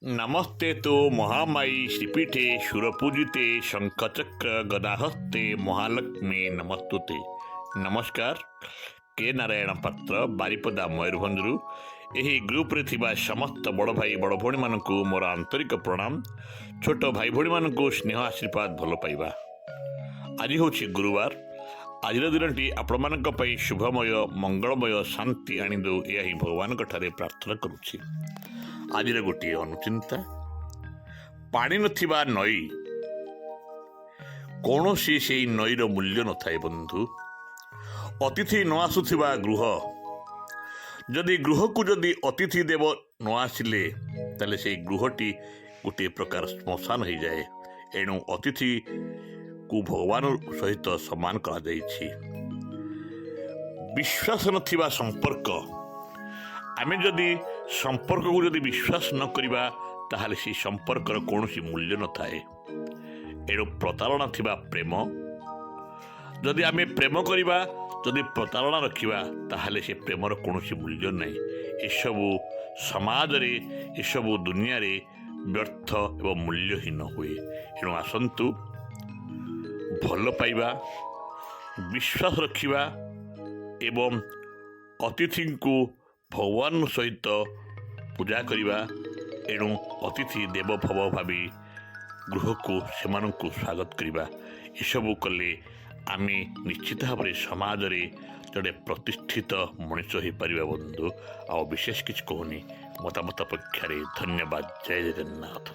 नमस्ते तो महामाई श्रीपीठे सुरपूजिते शंखचक्र गदाहस्ते महालक्ष्मी नमस्तुते। नमस्कार। के नारायण पात्र बारिपदा मयूरभंजरू ଏହି ଗ୍ରୁପରେ ଥିବା ସମସ୍ତ ବଡ଼ ଭାଇ ବଡ଼ ଭଉଣୀମାନଙ୍କୁ ମୋର ଆନ୍ତରିକ ପ୍ରଣାମ। ଛୋଟ ଭାଇ ଭଉଣୀମାନଙ୍କୁ ସ୍ନେହ ଆଶୀର୍ବାଦ ଭଲ ପାଇବା। ଆଜି ହେଉଛି ଗୁରୁବାର। ଆଜିର ଦିନଟି ଆପଣମାନଙ୍କ ପାଇଁ ଶୁଭମୟ ମଙ୍ଗଳମୟ ଶାନ୍ତି ଆଣିଦେଉ, ଏହା ହିଁ ଭଗବାନଙ୍କଠାରେ ପ୍ରାର୍ଥନା କରୁଛି। ଆଜିର ଗୋଟିଏ ଅନୁଚିନ୍ତା, ପାଣି ନଥିବା ନଈ, କୌଣସି ସେହି ନଈର ମୂଲ୍ୟ ନଥାଏ ବନ୍ଧୁ। ଅତିଥି ନ ଆସୁଥିବା ଗୃହ, ଯଦି ଗୃହକୁ ଯଦି ଅତିଥି ଦେବ ନ ଆସିଲେ ତାହେଲେ ସେହି ଗୃହଟି ଗୋଟିଏ ପ୍ରକାର ଶ୍ମଶାନ ହୋଇଯାଏ। ଏଣୁ ଅତିଥିକୁ ଭଗବାନ ସହିତ ସମାନ କରାଯାଇଛି। ବିଶ୍ୱାସ ନଥିବା ସମ୍ପର୍କ, ଆମେ ଯଦି ସମ୍ପର୍କକୁ ଯଦି ବିଶ୍ୱାସ ନ କରିବା ତାହେଲେ ସେହି ସମ୍ପର୍କର କୌଣସି ମୂଲ୍ୟ ନଥାଏ। ଏଣୁ ପ୍ରତାରଣା ଥିବା ପ୍ରେମ, ଯଦି ଆମେ ପ୍ରେମ କରିବା, ଯଦି ପ୍ରତାରଣା ରଖିବା ତାହେଲେ ସେ ପ୍ରେମର କୌଣସି ମୂଲ୍ୟ ନାହିଁ। ଏସବୁ ସମାଜରେ, ଏସବୁ ଦୁନିଆରେ ବ୍ୟର୍ଥ ଏବଂ ମୂଲ୍ୟହୀନ ହୁଏ। ଏଣୁ ଆସନ୍ତୁ ଭଲ ପାଇବା, ବିଶ୍ୱାସ ରଖିବା ଏବଂ ଅତିଥିଙ୍କୁ ଭଗବାନ ସହିତ ପୂଜା କରିବା। ଏଣୁ ଅତିଥି ଦେବ ଭବ ଭାବି ଗୃହକୁ ସେମାନଙ୍କୁ ସ୍ୱାଗତ କରିବା। ଏସବୁ କଲେ ଆମେ ନିଶ୍ଚିତ ଭାବରେ ସମାଜରେ ଜଣେ ପ୍ରତିଷ୍ଠିତ ମଣିଷ ହୋଇପାରିବା ବନ୍ଧୁ। ଆଉ ବିଶେଷ କିଛି କହୁନି, ମତାମତ ଅପେକ୍ଷାରେ ଧନ୍ୟବାଦ। ଜୟ ଜଗନ୍ନାଥ।